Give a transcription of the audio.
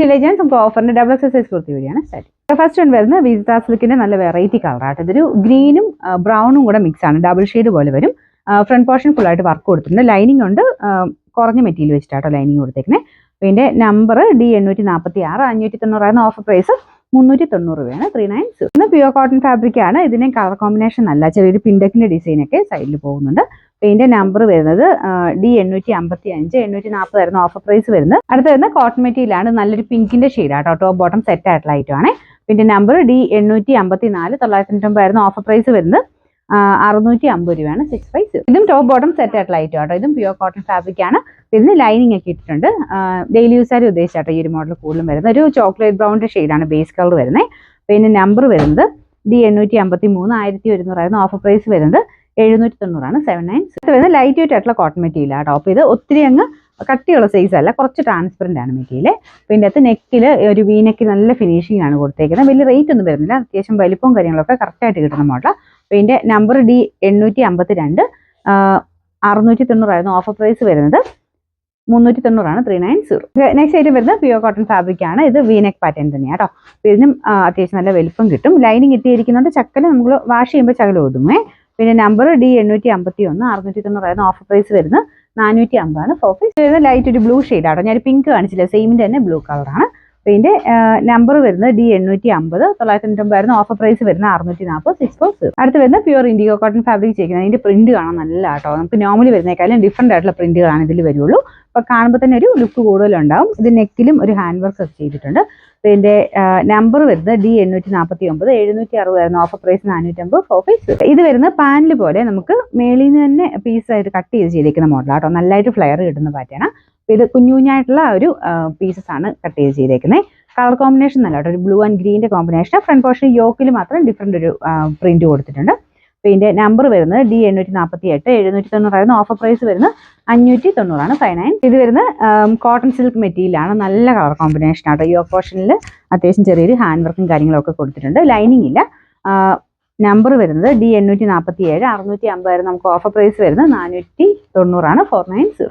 Intelligence നമുക്ക് ഓഫറിന്റെ double exercise kurti വഴിയാണ് start. First one വരുന്നത് വിസിത സിൽക്കിന്റെ നല്ല വെറൈറ്റി കളറായിട്ട് ഇതൊരു ഗ്രീനും ബ്രൗണും കൂടെ മിക്സ് ആണ്, ഡബിൾ ഷെയ്ഡ് പോലെ വരും. ഫ്രണ്ട് പോർഷൻ ഫുൾ ആയിട്ട് വർക്ക് കൊടുത്തിട്ടുണ്ട്. ലൈനിങ് ഉണ്ട്, കുറഞ്ഞ മെറ്റീരിയൽ വെച്ചിട്ടാട്ടോ ലൈനിങ് കൊടുത്തേക്കുന്നത്. പിന്നെ നമ്പർ D846, 590 ഓഫർ പ്രൈസ് 390 രൂപയാണ്. 390. ഇന്ന് പ്യൂർ കോട്ടൺ ഫാബ്രിക് ആണ്. ഇതിനെ കളർ കോമ്പിനേഷൻ നല്ല ചെറിയൊരു പിൻഡക്കിന്റെ ഡിസൈൻ ഒക്കെ സൈഡിൽ പോകുന്നുണ്ട്. ഇതിന്റെ നമ്പർ വരുന്നത് D855, 840 ആയിരുന്നു ഓഫർ പ്രൈസ് വരുന്നത്. അടുത്ത വരുന്ന കോട്ടൺ മെറ്റീരിയൽ ആണ്, നല്ലൊരു പിങ്കിന്റെ ഷെയ്ഡാട്ടോ, ടോപ്പ് ബോട്ടം സെറ്റ് ആയിട്ടുള്ള ഐറ്റം ആണ്. പിന്നെ നമ്പർ D854, 990 ആയിരുന്നു ഓഫർ പ്രൈസ് വരുന്നത്. 650 രൂപയാണ് 6 പ്രൈസ്. ഇതും ടോപ്പ് ബോട്ടം സെറ്റ് ആയിട്ടുള്ള ഐറ്റം ആട്ടോ. ഇതും പ്യൂർ കോട്ടൺ ഫാബ്രിക് ആണ്. ഇതിന് ലൈനിങ് ഒക്കെ ഇട്ടിട്ടുണ്ട്. ഡെയിലി യൂസ് ആയി ഉദ്ദേശിച്ചാട്ടോ ഈ ഒരു മോഡൽ കൂടുതലും വരുന്നത്. ഒരു ചോക്ലേറ്റ് ബ്രൗണിന്റെ ഷെയ്ഡാണ് ബേസ് കളർ വരുന്നത്. പിന്നെ നമ്പർ വരുന്നത് D853, 1100 ആയിരുന്നു ഓഫർ പ്രൈസ് വരുന്നത്. 790 ആണ് 790. വരുന്നത് ലൈറ്റ് വെയിറ്റ് ആയിട്ടുള്ള കോട്ടൺ മെറ്റീരിയൽ ആട്ടോ. അപ്പോൾ ഇത് ഒത്തിരി അങ്ങ് കട്ടിയുള്ള സൈസ് അല്ല, കുറച്ച് ട്രാൻസ്പെറന്റ് ആണ് മെറ്റീരിയൽ. പിന്നെ അത് നെക്കിൽ ഒരു വീനെക്ക് നല്ല ഫിനിഷിംഗ് ആണ് കൊടുത്തേക്കുന്നത്. വലിയ റേറ്റ് ഒന്നും വരുന്നില്ല, അത്യാവശ്യം വലിപ്പവും കാര്യങ്ങളൊക്കെ കറക്റ്റായിട്ട് കിട്ടുന്ന മോഡൽ. പിന്നെ നമ്പർ D852, 690 ആയിരുന്നു ഓഫർ പ്രൈസ് വരുന്നത്. 390 ആണ് 390. നെക്സ്റ്റ് ഐറ്റം വരുന്നത് പ്യൂർ കോട്ടൺ ഫാബ്രിക് ആണ്. ഇത് വീനെക്ക് പാറ്റേൺ തന്നെയാണ് കേട്ടോ. ഇതിനും അത്യാവശ്യം നല്ല വലിപ്പം കിട്ടും. ലൈനിങ് ഇട്ടിരിക്കുന്നുണ്ട്. ചക്കല് നമ്മൾ വാഷ് ചെയ്യുമ്പോൾ ചകല ഒതുങ്ങേ. പിന്നെ നമ്പർ D851, 690 ആയിരുന്നു ഓഫർ പ്രൈസ് വരുന്നത്. 450 ആണ് 4 പ്രൈസ് വരുന്നത്. ലൈറ്റ് ഒരു ബ്ലൂ ഷെയ്ഡ് ആട്ടോ, ഞാൻ പിങ്ക് കാണിച്ചില്ല, സെയിമിന്റെ തന്നെ ബ്ലൂ കളറാണ്. പിന്നെ നമ്പർ വരുന്നത് D850, 990 ആയിരുന്നു ഓഫർ പ്രൈസ് വരുന്നത്. 640 6 പ്രൈസ്. അടുത്ത് വരുന്ന പ്യൂർ ഇൻഡിഗോ കോട്ടൺ ഫാബ്രിക് ചെയ്യുന്നത്. അതിന്റെ പ്രിന്റ് കാണാൻ നല്ല ആട്ടോ. നമുക്ക് നോർമലി വരുന്നേക്കാളും ഡിഫറെന്റ് ആയിട്ടുള്ള പ്രിന്റുകളാണ് ഇതിൽ വരുള്ളൂ. അപ്പൊ കാണുമ്പോൾ തന്നെ ഒരു ലുക്ക് കൂടുതലുണ്ടാവും. ഇത് നെക്കിലും ഒരു ഹാൻഡ് വർക്ക് ഒക്കെ ചെയ്തിട്ടുണ്ട്. ഇതിന്റെ നമ്പർ വരുന്നത് D849, 760 ആയിരുന്നു ഓഫർ പ്രൈസ്. 450 4 പ്രൈസ്. ഇത് വരുന്ന പാനൽ പോലെ നമുക്ക് മേളിൽ നിന്ന് തന്നെ പീസായിട്ട് കട്ട് ചെയ്തേക്കുന്ന മോഡലാട്ടോ. നല്ലതായിട്ട് ഫ്ലെയർ കിട്ടുന്ന പാറ്റേൺ. ഇത് കുഞ്ഞുകുഞ്ഞായിട്ടുള്ള ഒരു പീസസ് ആണ് കട്ട് ചെയ്തേക്കുന്നത്. കളർ കോമ്പിനേഷൻ നല്ല കേട്ടോ, ഒരു ബ്ലൂ ആൻഡ് ഗ്രീൻ്റെ കോമ്പിനേഷൻ. ഫ്രണ്ട് പോർഷൻ യോക്കിൽ മാത്രം ഡിഫറെന്റ് ഒരു പ്രിന്റ് കൊടുത്തിട്ടുണ്ട്. പിന്നെ നമ്പർ വരുന്നത് D848, 790 ആയിരുന്നു ഓഫർ പ്രൈസ് വരുന്നത്. 590 ആണ് 59. ഇത് വരുന്ന കോട്ടൺ സിൽക്ക് മെറ്റീരിയൽ ആണ്. നല്ല കളർ കോമ്പിനേഷൻ ആട്ടോ. യോക്ക് പോർഷനിൽ അത്യാവശ്യം ചെറിയൊരു ഹാൻഡ് വർക്കും കാര്യങ്ങളൊക്കെ കൊടുത്തിട്ടുണ്ട്. ലൈനിങ് ഇല്ല. നമ്പർ വരുന്നത് D847, 650 ആയിരുന്നു നമുക്ക് ഓഫർ പ്രൈസ് വരുന്നത്. 490 ആണ് 490.